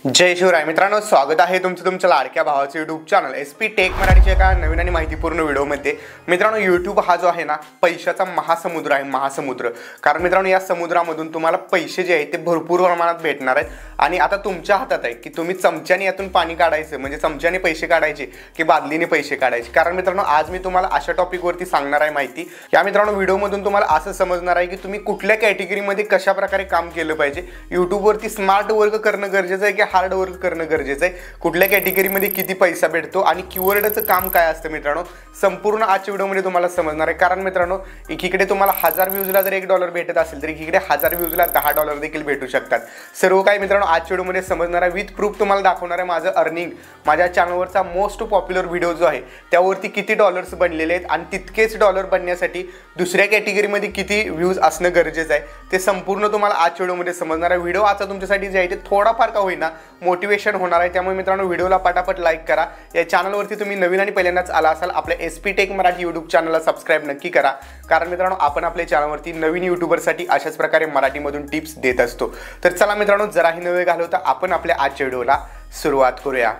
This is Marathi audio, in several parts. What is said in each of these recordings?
जय शिवराय मित्रांनो, स्वागत आहे तुमच्या लाडक्या भावाचे यूट्यूब चॅनल SP टेक मराठीच्या एका नवीन आणि माहितीपूर्ण व्हिडिओमध्ये। मित्रांनो, यूट्यूब हा जो आहे ना, पैशाचा महासमुद्र आहे, महासमुद्र। कारण मित्रांनो, या समुद्रामधून तुम्हाला पैसे जे आहेत ते भरपूर प्रमाणात भेटणार आहेत आणि आता तुमच्या हातात आहे की तुम्ही चमच्याने यातून पाणी काढायचं, म्हणजे चमच्याने पैसे काढायचे की बादलीने पैसे काढायचे। कारण मित्रांनो, आज मी तुम्हाला अशा टॉपिकवरती सांगणार आहे माहिती। या मित्रांनो, व्हिडिओमधून तुम्हाला असं समजणार आहे की तुम्ही कुठल्या कॅटेगरीमध्ये कशा प्रकारे काम केलं पाहिजे। यूट्यूबवरती स्मार्ट वर्क करणं गरजेचं आहे की हार्ड वर्क करणं गरजेचं आहे, कुठल्या कॅटेगरीमध्ये किती पैसा भेटतो आणि कीवर्डचं काम काय असतं मित्रांनो, संपूर्ण आजच्या व्हिडिओमध्ये तुम्हाला समजणार आहे। कारण मित्रांनो, एकीकडे तुम्हाला 1000 व्ह्यूजला जर $1 भेटत असेल तर एकीकडे 1000 व्ह्यूजला $10 देखील भेटू शकतात। सर्व काही मित्रांनो आजच्या व्हिडिओमध्ये समजणार आहे, विथ प्रूफ तुम्हाला दाखवणार आहे माझं अर्निंग, माझ्या चॅनलवरचा मोस्ट पॉप्युलर व्हिडिओ जो आहे त्यावरती किती डॉलर्स बनलेले आहेत आणि तितकेच डॉलर बनण्यासाठी दुसऱ्या कॅटेगरीमध्ये किती व्ह्यूज असणं गरजेचं आहे ते संपूर्ण तुम्हाला आजच्या व्हिडिओमध्ये समजणार आहे। व्हिडिओ आजचा तुमच्यासाठी जे आहे ते थोडाफार का होईना मोटिवेशन होणार आहे, त्यामुळे मित्रांनो व्हिडिओला पटापट लाईक करा। या चॅनलवरती तुम्ही नवीन आणि पहिल्यांदाच आला असाल, आपल्या SP टेक मराठी यूट्यूब चॅनलला सबस्क्राईब नक्की करा। कारण मित्रांनो, आपण आपल्या चॅनलवरती नवीन यूट्यूबरसाठी अशाच प्रकारे मराठीमधून टिप्स देत असतो। तर चला मित्रांनो, जराही न वेळ घालवता आपण आपल्या आजच्या व्हिडिओला सुरुवात करूया।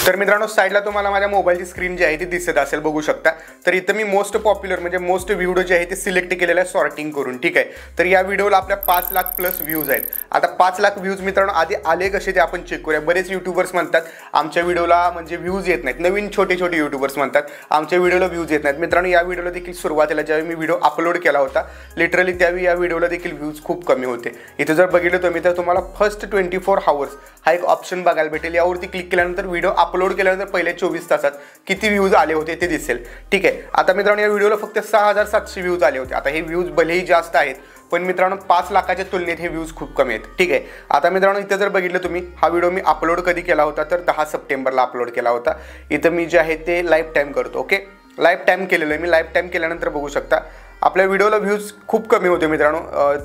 तर मित्रांनो, साईडला तुम्हाला माझ्या मोबाईलची स्क्रीन जी आहे ती दिसत असेल, बघू शकता। तर इथं मी मोस्ट पॉप्युलर म्हणजे मोस्ट व्ह्यूड जे आहे ते सिलेक्ट केलेलं आहे सॉर्टिंग करून, ठीक आहे। तर या व्हिडिओला आपल्या 5 लाख प्लस व्ह्यूज आहेत। आता 5 लाख व्ह्यूज मित्रांनो आधी आले कसे ते आपण चेक करूया। बरेच यूट्यूबर्स म्हणतात आमच्या व्हिडिओला म्हणजे व्ह्यूज येत नाहीत, नवीन छोटे यूट्यूबर्स म्हणतात आमच्या व्हिडिओला व्ह्यूज येत नाहीत। मित्रांनो, या व्हिडिओला देखील सुरुवातीला ज्यावेळी मी व्हिडिओ अपलोड केला होता लिटरली त्यावेळी या व्हिडिओला देखील व्ह्यूज खूप कमी होते। इथे जर बघितलं तुम्ही तर तुम्हाला फर्स्ट 24 आवर्स हा एक ऑप्शन बघायला भेटेल। यावरती क्लिक केल्यानंतर व्हिडिओ अपलोड केल्यानंतर पहिले 24 तासात किती व्ह्यूज आले होते ते दिसेल, ठीक आहे। आता मित्रांनो, या व्हिडिओला फक्त 6700 व्ह्यूज आले होते। आता हे व्ह्यूज भलेही जास्त आहेत पण मित्रांनो 5 लाखाच्या तुलनेत हे व्ह्यूज खूप कमी आहेत, ठीक आहे। आता मित्रांनो, इथं जर बघितलं तुम्ही हा व्हिडिओ मी अपलोड कधी केला होता तर 10 सप्टेंबरला अपलोड केला होता। इथं मी जे आहे ते लाईफ टाईम करतो, ओके, लाईफ टाईम केलेलं आहे मी। लाईफ टाईम केल्यानंतर बघू शकता आपल्या व्हिडिओला व्ह्यूज खूप कमी होते मित्रांनो।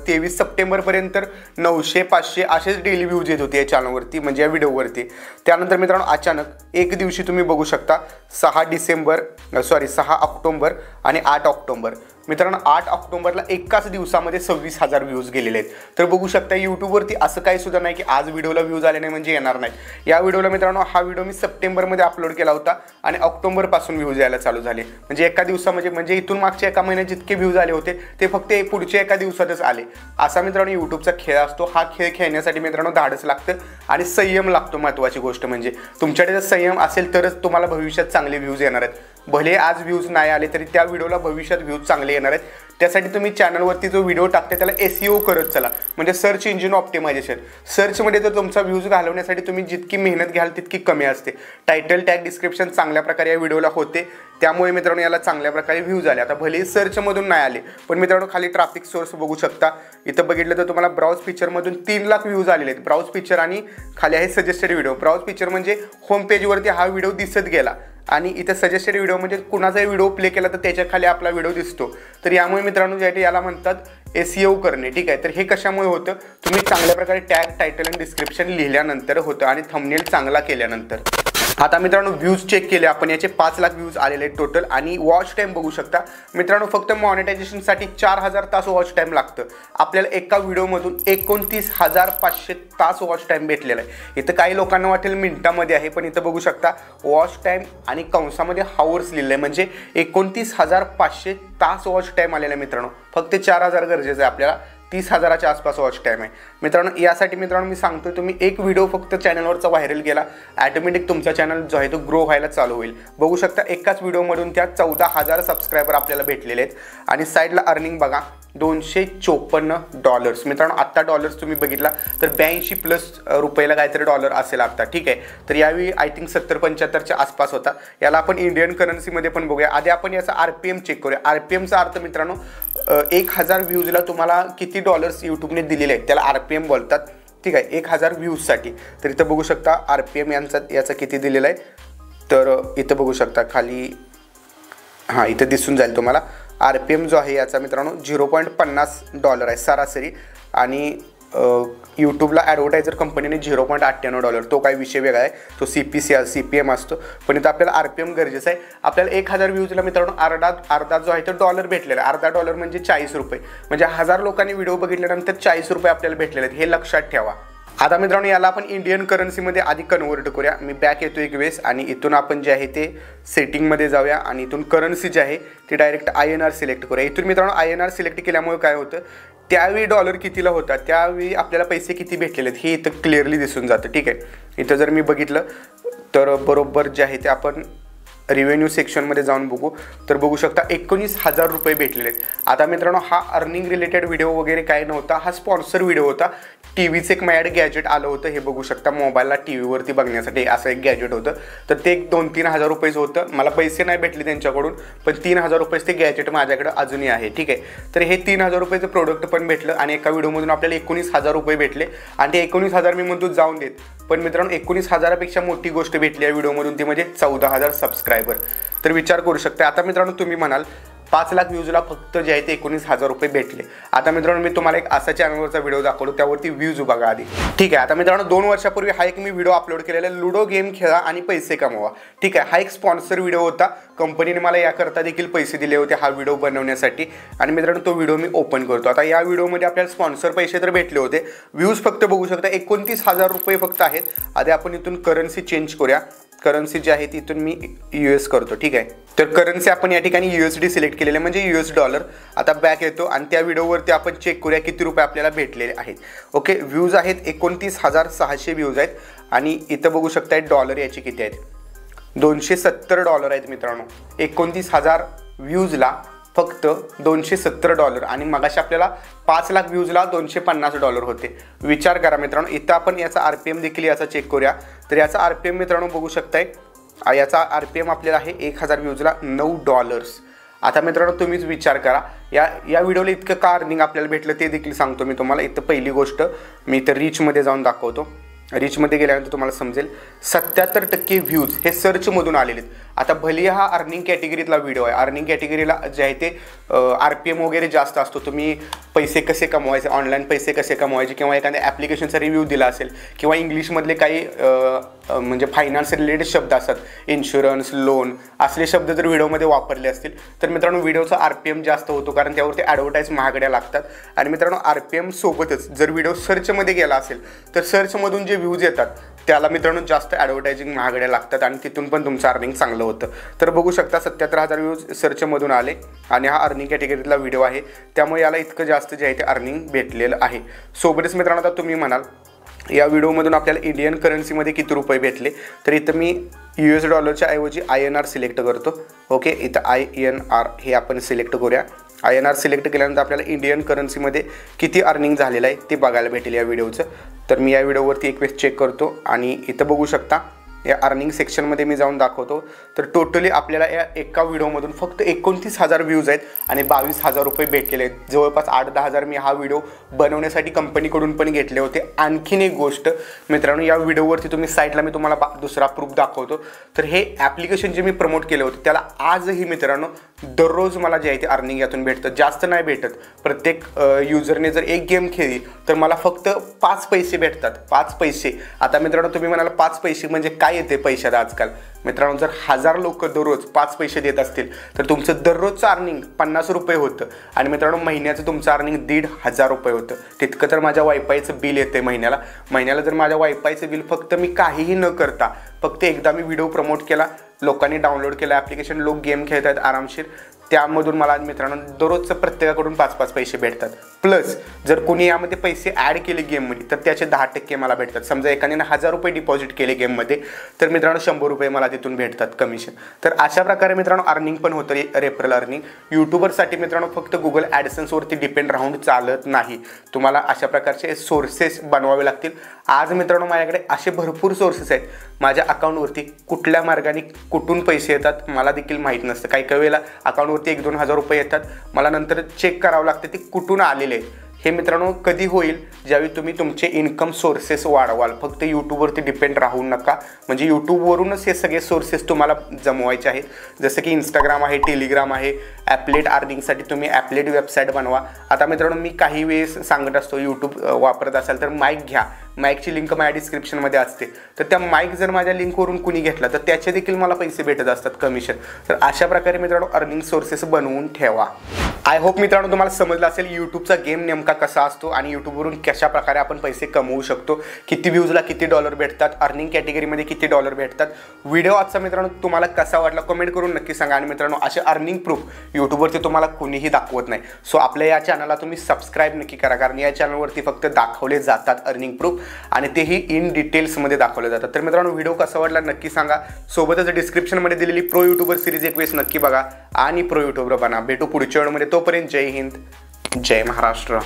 23 सप्टेंबरपर्यंत 900 500 असेच डेली व्ह्यूज येत होते या चॅनलवरती, म्हणजे या व्हिडिओवरती। त्यानंतर मित्रांनो अचानक एक दिवशी तुम्ही बघू शकता 6 ऑक्टोबर आणि 8 ऑक्टोबर मित्रांनो, 8 ऑक्टोबरला एकाच दिवसामध्ये 26,000 व्ह्यूज गेलेले आहेत। तर बघू शकता यूट्यूबवरती असं काही सुद्धा नाही की आज व्हिडिओला व्ह्यूज आले नाही म्हणजे येणार नाही। या व्हिडिओला मित्रांनो, हा व्हिडिओ मी सप्टेंबरमध्ये अपलोड केला होता आणि ऑक्टोबरपासून व्ह्यूज यायला चालू झाले, म्हणजे एका दिवसामध्ये, म्हणजे इथून मागच्या एका महिन्यात जितके व्ह्यूज आले होते ते फक्त पुढच्या एका दिवसातच आले। असा मित्रांनो यूट्यूबचा खेळ असतो। हा खेळ खेळण्यासाठी मित्रांनो धाडस लागतं आणि संयम लागतो। महत्त्वाची गोष्ट म्हणजे तुमच्याकडे जर संयम असेल तरच तुम्हाला भविष्यात चांगले व्ह्यूज येणार आहेत। भले आज व्ह्यूज नाही आले तरी त्या व्हिडिओला भविष्यात व्ह्यूज चांगले येणार आहेत। त्यासाठी तुम्ही चॅनलवरती जो व्हिडिओ टाकते त्याला SEO करत चला, म्हणजे सर्च इंजिन ऑप्टिमायझेशन। सर्चमध्ये जर तुमचा व्ह्यूज घालवण्यासाठी तुम्ही जितकी मेहनत घ्याल तितकी कमी असते। टायटल टॅग डिस्क्रिप्शन चांगल्या प्रकारे या व्हिडिओला होते, त्यामुळे मित्रांनो याला चांगल्या प्रकारे व्ह्यूज आले। आता भले सर्चमधून नाही आले पण मित्रांनो खाली ट्रॅफिक सोर्स बघू शकता। इथं बघितलं तर तुम्हाला ब्राउज फीचरमधून 3 लाख व्ह्यूज आलेले आहेत। ब्राउज फीचर आणि खाली आहे सजेस्टेड व्हिडिओ। ब्राउज फीचर म्हणजे होम पेजवरती हा व्हिडिओ दिसत गेला आणि इथे सजेस्टेड व्हिडिओ म्हणजे कुणाचाही व्हिडिओ प्ले केला तर त्याच्या खाली आपला व्हिडिओ दिसतो। तर यामुळे मित्रांनो जे आहे याला म्हणतात SEO करणे, ठीक आहे। तर हे कशामुळे होतं, तुम्ही चांगल्या प्रकारे टॅग, टायटल आणि डिस्क्रिप्शन लिहिल्यानंतर होतं आणि थंबनेल चांगला केल्यानंतर। आता मित्रांनो व्ह्यूज चेक केले आपण, याचे 5 लाख व्ह्यूज आलेले आहेत टोटल। आणि वॉच टाईम बघू शकता मित्रांनो, फक्त मॉनिटायझेशनसाठी 4000 तास वॉच टाईम लागतं। आपल्याला एका व्हिडिओमधून 29,500 तास वॉच टाईम भेटलेला आहे। इथं काही लोकांना वाटेल मिनिटामध्ये आहे, पण इथं बघू शकता वॉच टाईम आणि कंसामध्ये हावर्स लिहिलं आहे, म्हणजे 29,500 तास वॉच टाईम आलेला आहे मित्रांनो। फक्त 4000 गरजेचं आहे आपल्याला, 30,000च्या आसपास वॉच टाईम आहे मित्रांनो। यासाठी मित्रांनो मी सांगतो, तुम्ही एक व्हिडिओ फक्त चॅनलवरचा व्हायरल केला ऑटोमॅटिक तुमचा चॅनल जो आहे तो ग्रो व्हायला चालू होईल। बघू शकता एकाच व्हिडिओमधून त्या 14,000 सबस्क्रायबर आपल्याला भेटलेले आहेत। आणि साईडला अर्निंग बघा, $254 मित्रांनो। आत्ता डॉलर्स तुम्ही बघितला तर 82 प्लस रुपयाला काहीतरी डॉलर असेल आता, ठीक आहे। तर यावेळी आय थिंक 70-75च्या आसपास होता। याला आपण इंडियन करन्सीमध्ये पण बघूया। आधी आपण याचा RPM चेक करूया। RPMचा अर्थ मित्रांनो, 1000 व्ह्यूजला तुम्हाला किती डॉलर्स यूट्यूबने दिलेले आहेत त्याला RPM बोलतात, ठीक आहे, 1000 व्ह्यूजसाठी। तर इथं बघू शकता RPM याचा किती दिलेला आहे। तर इथं बघू शकता खाली, हां इथं दिसून जाईल तुम्हाला RPM जो आहे याचा मित्रांनो $0.50 आहे सरासरी। आणि यूट्यूबला ॲडव्हर्टायझर कंपनीने $0.98, तो काही विषय वेगळा आहे, तो CPM असतो। पण इथं आपल्याला RPM गरजेचं आहे। आपल्याला 1000 व्ह्यूजला मित्रांनो अर्धा जो आहे तो डॉलर भेटलेला आहे। अर्धा डॉलर म्हणजे 40 रुपये, म्हणजे 1000 लोकांनी व्हिडिओ बघितल्यानंतर 40 रुपये आपल्याला भेटलेले आहेत, हे लक्षात ठेवा। आता मित्रांनो याला आपण इंडियन करन्सीमध्ये आधी कन्वर्ट करूया. मी बॅक येतो एक वेळेस आणि इथून आपण जे आहे ते सेटिंगमध्ये जाऊया आणि इथून करन्सी जी आहे ती डायरेक्ट INR सिलेक्ट करूया. इथून मित्रांनो INR सिलेक्ट केल्यामुळे काय होतं, त्यावेळी डॉलर कितीला होता, त्यावेळी आपल्याला पैसे किती भेटलेले आहेत हे इथं क्लिअरली दिसून जातं. ठीक आहे, इथं जर मी बघितलं तर बरोबर जे आहे ते आपण रेव्हेन्यू सेक्शनमध्ये जाऊन बघू तर बघू शकता 19,000 रुपये भेटलेले आहेत. आता मित्रांनो हा अर्निंग रिलेटेड व्हिडिओ वगैरे काय नव्हता, हा स्पॉन्सर व्हिडिओ होता. टीव्हीचं एक मॅड गॅजेट आलं होतं, हे बघू शकता मोबाईलला टीव्हीवरती बघण्यासाठी असं एक गॅजेट होतं. तर ते 2-3 हजार रुपयेच होतं. मला पैसे नाही भेटले त्यांच्याकडून, पण 3,000 रुपयेच ते गॅजेट माझ्याकडे अजूनही आहे. ठीक आहे, तर हे 3,000 रुपयेचं प्रोडक्ट पण भेटलं आणि एका व्हिडिओमधून आपल्याला 19,000 रुपये भेटले. आणि ते 19,000 मी म्हणतो जाऊन देत, पण मित्रांनो 19,000पेक्षा मोठी गोष्ट भेटली या व्हिडिओमधून, ती म्हणजे 14,000 सबस्क्रायबर. तर विचार करू शकता. आता मित्रांनो तुम्ही म्हणाल 5 लाख व्ह्यूजला फक्त जे आहे ते 19,000 रुपये भेटले. आता मित्रांनो मी तुम्हाला एक असा चॅनलवरचा व्हिडिओ दाखवतो, त्यावरती व्ह्यूज बघा आधी. ठीक आहे, आता मित्रांनो 2 वर्षापूर्वी हा एक मी व्हिडिओ अपलोड केलेला, लुडो गेम खेळा आणि पैसे कमवा. ठीक आहे, हा एक स्पॉन्सर व्हिडिओ होता. कंपनीने मला याकरता देखील पैसे दिले होते हा व्हिडिओ बनवण्यासाठी. आणि मित्रांनो तो व्हिडिओ मी ओपन करतो. आता या व्हिडिओमध्ये आपल्याला स्पॉन्सर पैसे तर भेटले होते, व्ह्यूज फक्त बघू शकता 29,000 रुपये फक्त आहेत. आधी आपण इथून करन्सी चेंज करूया. करन्सी जी आहे ती इथून मी US करतो. ठीक आहे, तर करन्सी आपण या ठिकाणी USD सिलेक्ट केलेले म्हणजे US डॉलर. आता बॅक येतो आणि त्या व्हिडिओवरती आपण चेक करूया किती रुपये आपल्याला भेटलेले आहेत. ओके, व्ह्यूज आहेत 29,600 व्ह्यूज आहेत. आणि इथं बघू शकताय डॉलर याचे किती आहेत, $270 आहेत मित्रांनो. 29,000 व्ह्यूजला फक्त $270. आणि मगाशी आपल्याला 5 लाख व्ह्यूजला $250 होते. विचार करा मित्रांनो. इथं आपण याचा RPM देखील याचा चेक करूया. तर याचा RPM मित्रांनो बघू शकताय, याचा RPM आपल्याला आहे 1,000 व्ह्यूजला $9. आता मित्रांनो तुम्हीच विचार करा, या व्हिडिओला इतकं का अर्निंग आपल्याला भेटलं ते देखील सांगतो मी तुम्हाला. इथं पहिली गोष्ट मी इथं रीचमध्ये जाऊन दाखवतो. रीचमध्ये गेल्यानंतर तुम्हाला समजेल 77% व्ह्यूज हे सर्चमधून आलेले आहेत. आता भले हा अर्निंग कॅटेगरीतला व्हिडिओ आहे, अर्निंग कॅटेगरीला जे आहे ते RPM वगैरे जास्त असतो. तुम्ही पैसे कसे कमवायचे, ऑनलाईन पैसे कसे कमवायचे, किंवा एखाद्या ॲप्लिकेशनचा रिव्ह्यू दिला असेल, किंवा इंग्लिशमधले काही म्हणजे फायनान्स रिलेटेड शब्द असतात, इन्शुरन्स, लोन असले शब्द जर व्हिडिओमध्ये वापरले असतील तर मित्रांनो व्हिडिओचा RPM जास्त होतो, कारण त्यावरती ॲडव्हर्टाईज महागड्या लागतात. आणि मित्रांनो RPM सोबतच जर व्हिडिओ सर्चमध्ये गेला असेल तर सर्चमधून जे व्ह्यूज येतात त्याला मित्रांनो जास्त ॲडव्हर्टायझिंग महागड्या लागतात आणि तिथून पण तुमचं अर्निंग चांगलं होतं. तर बघू शकता 77,000 व्ह्यूज सर्चमधून आले आणि हा अर्निंग कॅटेगरीतला व्हिडिओ आहे, त्यामुळे याला इतकं जास्त जे आहे ते अर्निंग भेटलेलं आहे. सोबतच मित्रांनो आता तुम्ही म्हणाल या व्हिडिओमधून आपल्याला इंडियन करन्सीमध्ये किती रुपये भेटले, तर इथं मी US डॉलरच्या ऐवजी INR सिलेक्ट करतो. ओके, इथं INR हे आपण सिलेक्ट करूया. INR सिलेक्ट केल्यानंतर आपल्याला इंडियन करन्सीमध्ये किती अर्निंग झालेलं आहे ते बघायला भेटेल या व्हिडिओचं. तर मी या व्हिडिओवरती एक वेळेस चेक करतो आणि इथं बघू शकता या अर्निंग सेक्शनमध्ये मी जाऊन दाखवतो. तर टोटली आपल्याला या एका व्हिडिओमधून फक्त 29,000 व्ह्यूज आहेत आणि 22,000 रुपये भेटलेले आहेत. जवळपास 8-10 हजार मी हा व्हिडिओ बनवण्यासाठी कंपनीकडून पण घेतले होते. आणखीन एक गोष्ट मित्रांनो, या व्हिडिओवरती तुम्ही साईटला मी तुम्हाला दुसरा प्रूफ दाखवतो. तर हे ॲप्लिकेशन जे मी प्रमोट केलं होतं त्याला आजही मित्रांनो दररोज मला जे आहे ते अर्निंग यातून भेटतं. जास्त नाही भेटत. प्रत्येक युजरने जर एक गेम खेळली तर मला फक्त 5 पैसे भेटतात. 5 पैसे. आता मित्रांनो तुम्ही म्हणाल 5 पैसे म्हणजे काय येते पैशात आजकाल. मित्रांनो जर 1000 लोक दररोज 5 पैसे देत असतील तर तुमचं दररोजचं अर्निंग 50 रुपये होतं. आणि मित्रांनो महिन्याचं तुमचं अर्निंग 1,500 रुपये होतं. तितकं तर माझ्या वायफायचं बिल येते महिन्याला जर माझ्या वायफायचं बिल फक्त मी काहीही न करता फक्त एकदा मी व्हिडिओ प्रमोट केला, लोकांनी डाउनलोड केला ॲप्लिकेशन, लोक गेम खेळत आहेत आरामशीर, त्यामधून मला मित्रांनो दररोजचं प्रत्येकाकडून 5-5 पैसे भेटतात. प्लस जर कोणी यामध्ये पैसे ॲड केले गेममध्ये तर त्याचे 10% मला भेटतात. समजा एकाने 1000 रुपये डिपॉझिट केले गेममध्ये तर मित्रांनो 100 रुपये मला तिथून भेटतात कमिशन. तर अशा प्रकारे मित्रांनो अर्निंग पण होतं. रेफरल अर्निंग यूट्यूबरसाठी मित्रांनो फक्त गुगल ॲडसेन्सवरती डिपेंड राहून चालत नाही. तुम्हाला अशा प्रकारचे सोर्सेस बनवावे लागतील. आज मित्रांनो माझ्याकडे असे भरपूर सोर्सेस आहेत. माझ्या अकाउंटवरती कुठल्या मार्गाने कुठून पैसे येतात मला देखील माहीत नसतं. काही वेळेला अकाउंटवरती 1-2 हजार रुपये येतात, मला नंतर चेक करावं लागतं ते कुठून आलेले आहेत. हे मित्रांनो कधी होईल, ज्यावेळी तुम्ही तुमचे इन्कम सोर्सेस वाढवाल. फक्त यूट्यूबवरती डिपेंड राहू नका. म्हणजे यूट्यूबवरूनच हे सगळे सोर्सेस तुम्हाला जमवायचे आहेत. जसं की इंस्टाग्राम आहे, टेलिग्राम आहे. ॲपलेट अर्निंगसाठी तुम्ही ॲपलेट वेबसाईट बनवा. आता मित्रांनो मी काही वेळेस सांगत असतो यूट्यूब वापरत असाल तर माईक घ्या. माईकची लिंक माझ्या डिस्क्रिप्शनमध्ये असते, तर त्या माईक जर माझ्या लिंकवरून कुणी घेतला तर त्याचे देखील मला पैसे भेटत असतात, कमिशन. तर अशा प्रकारे मित्रांनो अर्निंग सोर्सेस बनवून ठेवा. आय होप मित्रांनो तुम्हाला समजलं असेल यूट्यूबचा गेम नेमका कसा असतो आणि यूट्यूबवरून कशा प्रकारे आपण पैसे कमवू शकतो, किती व्ह्यूजला किती डॉलर भेटतात, अर्निंग कॅटेगरीमध्ये किती डॉलर भेटतात. व्हिडिओ आजचा मित्रांनो तुम्हाला कसा वाटला कमेंट करून नक्की सांगा. आणि मित्रांनो असे अर्निंग प्रूफ यूट्यूबवरती तुम्हाला कुणीही दाखवत नाही. सो आपल्या या चॅनलला तुम्ही सबस्क्राईब नक्की करा, कारण या चॅनलवरती फक्त दाखवले जातात अर्निंग प्रूफ आणि तेही इन डिटेल्समध्ये दाखवले जातात. तर मित्रांनो व्हिडिओ कसा वाटला नक्की सांगा. सोबतच डिस्क्रिप्शनमध्ये दिलेली प्रो यूट्यूबर सिरीज एक वेळेस नक्की बघा आणि प्रो यूट्यूबर बना. भेटू पुढच्या व्हिडिओमध्ये. तोपर्यंत जय हिंद, जय महाराष्ट्र.